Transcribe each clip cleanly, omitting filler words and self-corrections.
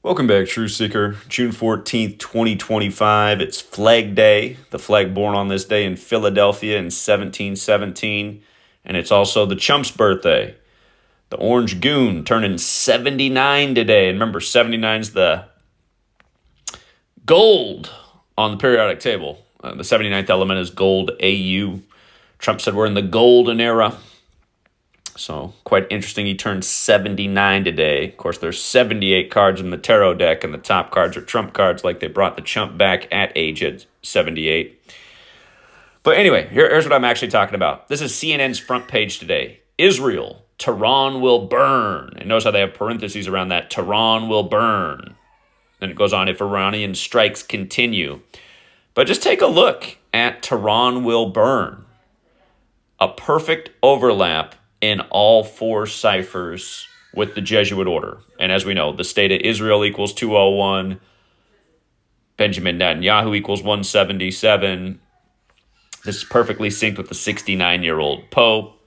Welcome back, Truth Seeker. June 14th, 2025. It's Flag Day, the flag born on this day in Philadelphia in 1717. And it's also the Chump's birthday. The Orange Goon turning 79 today. And remember, 79 is the gold on the periodic table. The 79th element is gold, AU. Trump said we're in the golden era. So quite interesting. He turned 79 today. Of course, there's 78 cards in the tarot deck, and the top cards are Trump cards, like they brought the chump back at age 78. But anyway, here's what I'm actually talking about. This is CNN's front page today. Israel, Tehran will burn. And notice how they have parentheses around that. Tehran will burn. Then it goes on, if Iranian strikes continue. But just take a look at Tehran will burn. A perfect overlap in all four ciphers with the Jesuit order. And as we know, the state of Israel equals 201, Benjamin Netanyahu equals 177. This is perfectly synced with the 69-year-old Pope,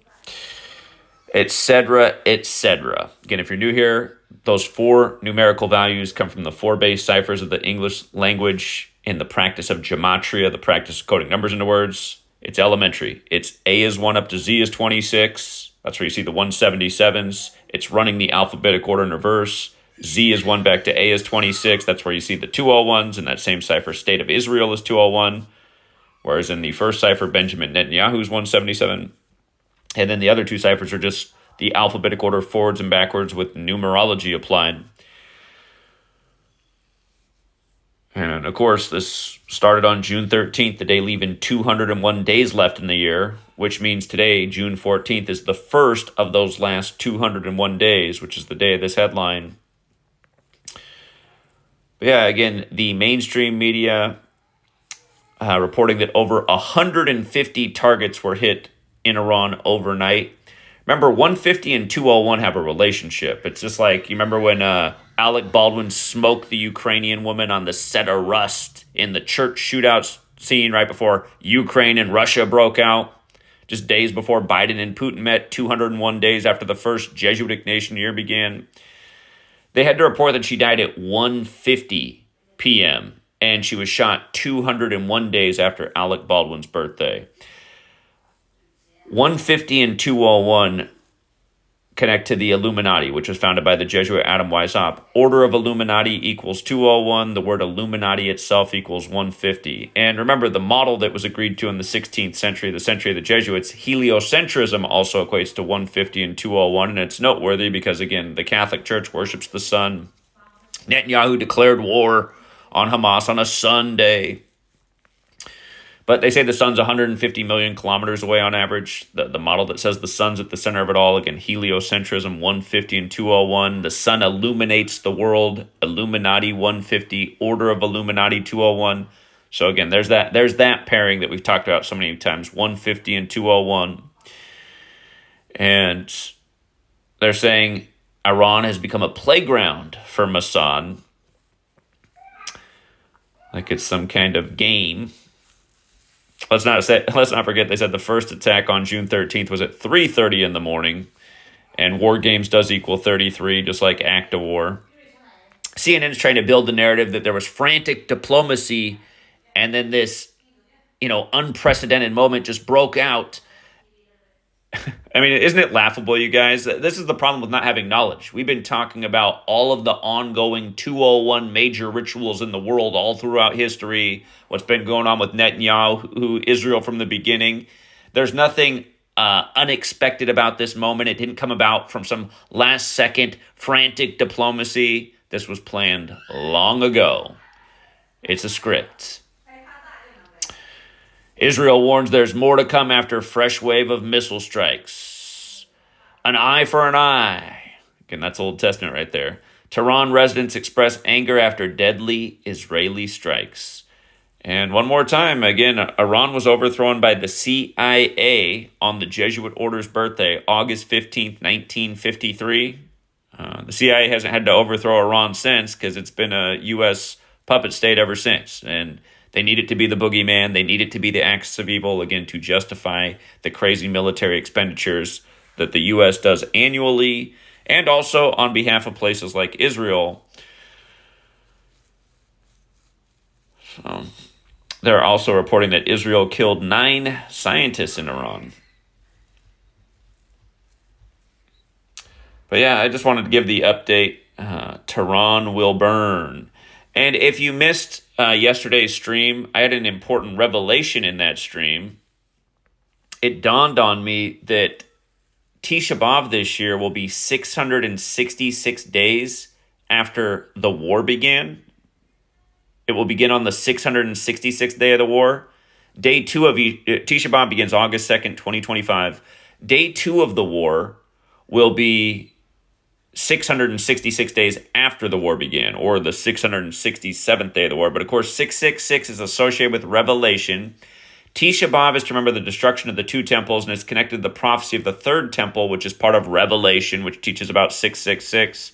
etc., etc. Again, if you're new here, those four numerical values come from the four base ciphers of the English language in the practice of gematria, the practice of coding numbers into words. It's elementary. It's A is 1 up to Z is 26. That's where you see the 177s. It's running the alphabetic order in reverse. Z is 1 back to A is 26. That's where you see the 201s. In that same cipher, State of Israel is 201. Whereas in the first cipher, Benjamin Netanyahu is 177. And then the other two ciphers are just the alphabetic order forwards and backwards with numerology applied. And of course, this started on June 13th, the day leaving 201 days left in the year, which means today, June 14th, is the first of those last 201 days, which is the day of this headline. But yeah, again, the mainstream media reporting that over 150 targets were hit in Iran overnight. Remember, 150 and 201 have a relationship. It's just like, you remember when Alec Baldwin smoked the Ukrainian woman on the set of Rust in the church shootout scene right before Ukraine and Russia broke out, just days before Biden and Putin met, 201 days after the first Jesuitic nation year began. They had to report that she died at 1:50 p.m., and she was shot 201 days after Alec Baldwin's birthday. 150 and 201 connect to the Illuminati, which was founded by the Jesuit Adam Weishaupt. Order of Illuminati equals 201. The word Illuminati itself equals 150. And remember, the model that was agreed to in the 16th century, the century of the Jesuits, heliocentrism also equates to 150 and 201. And it's noteworthy because, again, the Catholic Church worships the sun. Netanyahu declared war on Hamas on a Sunday. But they say the sun's 150 million kilometers away on average. The model that says the sun's at the center of it all, again, heliocentrism, 150 and 201. The sun illuminates the world, Illuminati 150, Order of Illuminati 201. So again, there's that pairing that we've talked about so many times, 150 and 201. And they're saying Iran has become a playground for Mossad, like it's some kind of game. Let's not forget they said the first attack on June 13th was at 3:30 in the morning, and war games does equal 33, just like act of war. CNN's trying to build the narrative that there was frantic diplomacy, and then this, unprecedented moment just broke out. I mean, isn't it laughable, you guys? This is the problem with not having knowledge. We've been talking about all of the ongoing 201 major rituals in the world all throughout history, what's been going on with Netanyahu, Israel from the beginning. There's nothing unexpected about this moment. It didn't come about from some last-second frantic diplomacy. This was planned long ago. It's a script. Israel warns there's more to come after fresh wave of missile strikes. An eye for an eye. Again, that's Old Testament right there. Tehran residents express anger after deadly Israeli strikes. And one more time, again, Iran was overthrown by the CIA on the Jesuit order's birthday, August 15th, 1953. The CIA hasn't had to overthrow Iran since because it's been a U.S. puppet state ever since. And they need it to be the boogeyman. They need it to be the axis of evil, again, to justify the crazy military expenditures that the U.S. does annually, and also on behalf of places like Israel. So they're also reporting that Israel killed 9 scientists in Iran. But yeah, I just wanted to give the update. Tehran will burn. And if you missed yesterday's stream, I had an important revelation in that stream. It dawned on me that Tisha B'Av this year will be 666 days after the war began. It will begin on the 666th day of the war. Day 2 of Tisha B'Av begins August 2nd, 2025. Day 2 of the war will be 666 days after the war began, or the 667th day of the war. But of course, 666 is associated with Revelation. Tisha B'Av is to remember the destruction of the 2 temples, and is connected to the prophecy of the 3rd temple, which is part of Revelation, which teaches about 666.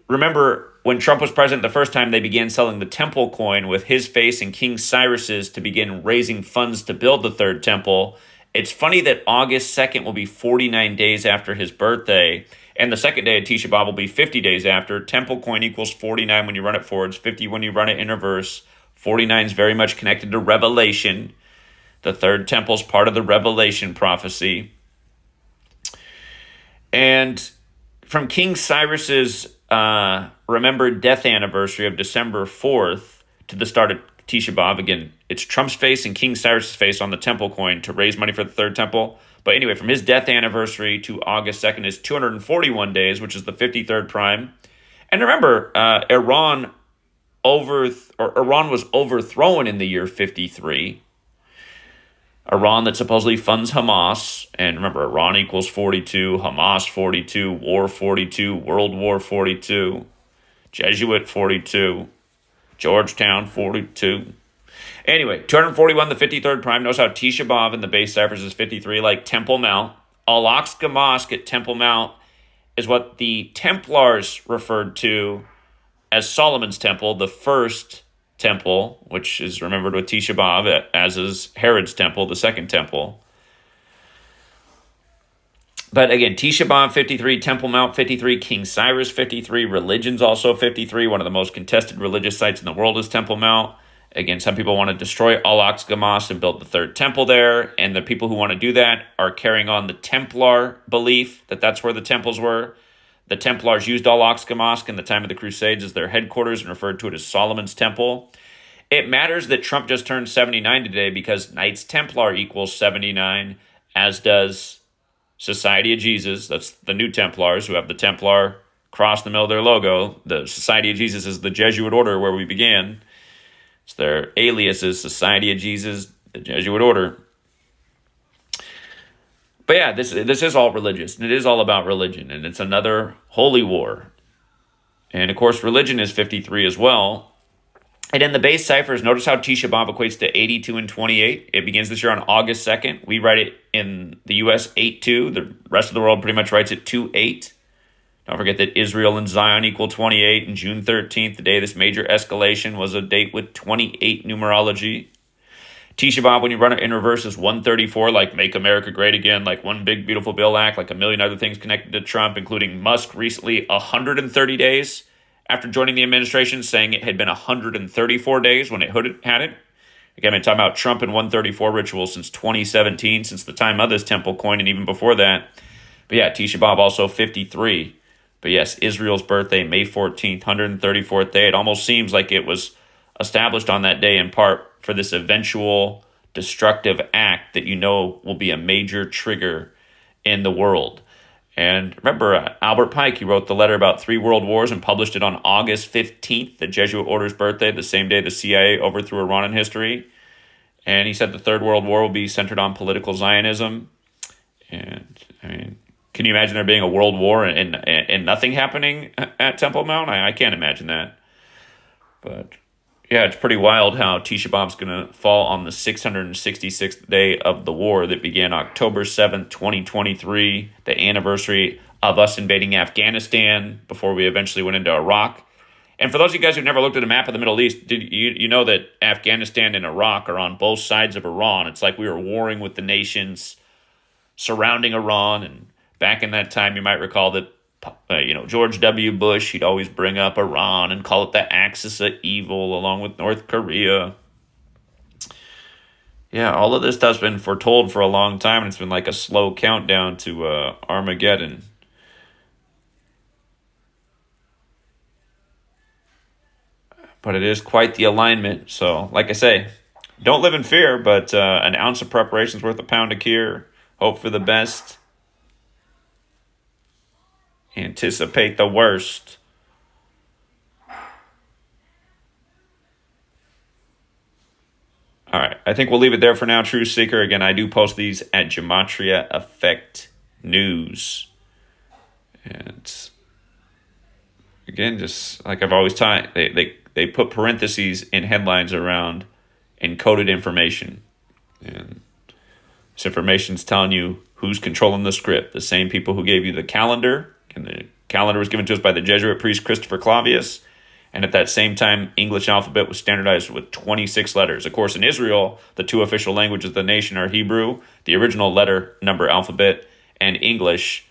Remember, when Trump was president the first time, they began selling the temple coin with his face and King Cyrus's to begin raising funds to build the 3rd temple. It's funny that August 2nd will be 49 days after his birthday, and the second day of Tisha B'Av will be 50 days after. Temple coin equals 49 when you run it forwards, 50 when you run it in reverse. 49 is very much connected to Revelation. The 3rd temple is part of the Revelation prophecy. And from King Cyrus's remembered death anniversary of December 4th to the start of Tisha B'Av, again, it's Trump's face and King Cyrus's face on the temple coin to raise money for the 3rd temple. But anyway, from his death anniversary to August 2nd is 241 days, which is the 53rd prime. And remember, Iran was overthrown in the year 53. Iran that supposedly funds Hamas. And remember, Iran equals 42, Hamas 42, War 42, World War 42, Jesuit 42, Georgetown 42. Anyway, 241, the 53rd prime. Notice how Tisha B'Av in the base ciphers is 53, like Temple Mount. Al-Aqsa Mosque at Temple Mount is what the Templars referred to as Solomon's Temple, the first temple, which is remembered with Tisha B'Av, as is Herod's temple, the second temple. But again, Tisha B'Av 53, Temple Mount 53, King Cyrus 53, religion's also 53. One of the most contested religious sites in the world is Temple Mount. Again, some people want to destroy Al-Aqsa Mosque and build the 3rd temple there, and the people who want to do that are carrying on the Templar belief that that's where the temples were. The Templars used Al-Aqsa Mosque in the time of the Crusades as their headquarters and referred to it as Solomon's Temple. It matters that Trump just turned 79 today because Knights Templar equals 79, as does Society of Jesus. That's the New Templars, who have the Templar cross in the middle of their logo. The Society of Jesus is the Jesuit order where we began. It's their aliases, Society of Jesus, the Jesuit order. But yeah, this is all religious, and it is all about religion, and it's another holy war. And of course, religion is 53 as well. And in the base ciphers, notice how Tisha B'Av equates to 82 and 28. It begins this year on August 2nd. We write it in the U.S. 8-2. The rest of the world pretty much writes it 2-8. Don't forget that Israel and Zion equal 28, and June 13th, the day of this major escalation, was a date with 28 numerology. Tisha B'Av, when you run it in reverse, is 134, like Make America Great Again, like One Big Beautiful Bill Act, like a million other things connected to Trump, including Musk recently 130 days after joining the administration, saying it had been 134 days when it had it. Again, I'm talking about Trump and 134 rituals since 2017, since the time of this temple coin, and even before that. But yeah, Tisha B'Av also 53. But yes, Israel's birthday, May 14th, 134th day. It almost seems like it was established on that day in part for this eventual destructive act that you know will be a major trigger in the world. And remember, Albert Pike, he wrote the letter about 3 world wars and published it on August 15th, the Jesuit order's birthday, the same day the CIA overthrew Iran in history. And he said the 3rd World War will be centered on political Zionism. And, I mean, can you imagine there being a world war and nothing happening at Temple Mount? I can't imagine that. But yeah, it's pretty wild how Tisha B'Av's going to fall on the 666th day of the war that began October 7th, 2023, the anniversary of us invading Afghanistan before we eventually went into Iraq. And for those of you guys who've never looked at a map of the Middle East, you know that Afghanistan and Iraq are on both sides of Iran. It's like we were warring with the nations surrounding Iran. And back in that time, you might recall that George W. Bush, he'd always bring up Iran and call it the axis of evil along with North Korea. Yeah, all of this stuff's been foretold for a long time, and it's been like a slow countdown to Armageddon. But it is quite the alignment. So, like I say, don't live in fear, but an ounce of preparation is worth a pound of cure. Hope for the best. Anticipate the worst. All right, I think we'll leave it there for now, True Seeker. Again, I do post these at GematriaEffectNews. And again, just like I've always taught, they put parentheses in headlines around encoded information. And this information is telling you who's controlling the script. The same people who gave you the calendar, and the calendar was given to us by the Jesuit priest Christopher Clavius. And at that same time, English alphabet was standardized with 26 letters. Of course, in Israel, the two official languages of the nation are Hebrew, the original letter number alphabet, and English,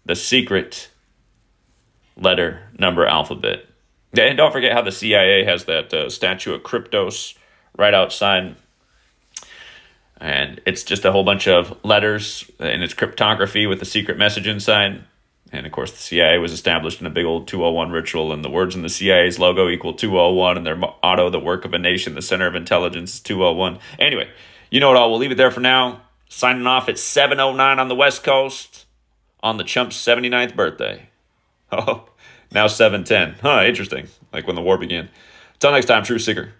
the secret letter number alphabet. And don't forget how the CIA has that statue of Kryptos right outside. And it's just a whole bunch of letters, and it's cryptography with the secret message inside. And, of course, the CIA was established in a big old 201 ritual, and the words in the CIA's logo equal 201, and their motto, the work of a nation, the center of intelligence, is 201. Anyway, you know it all. We'll leave it there for now. Signing off at 7:09 on the West Coast on the Chump's 79th birthday. Oh, now 7:10. Huh, interesting. Like when the war began. Until next time, True Seeker.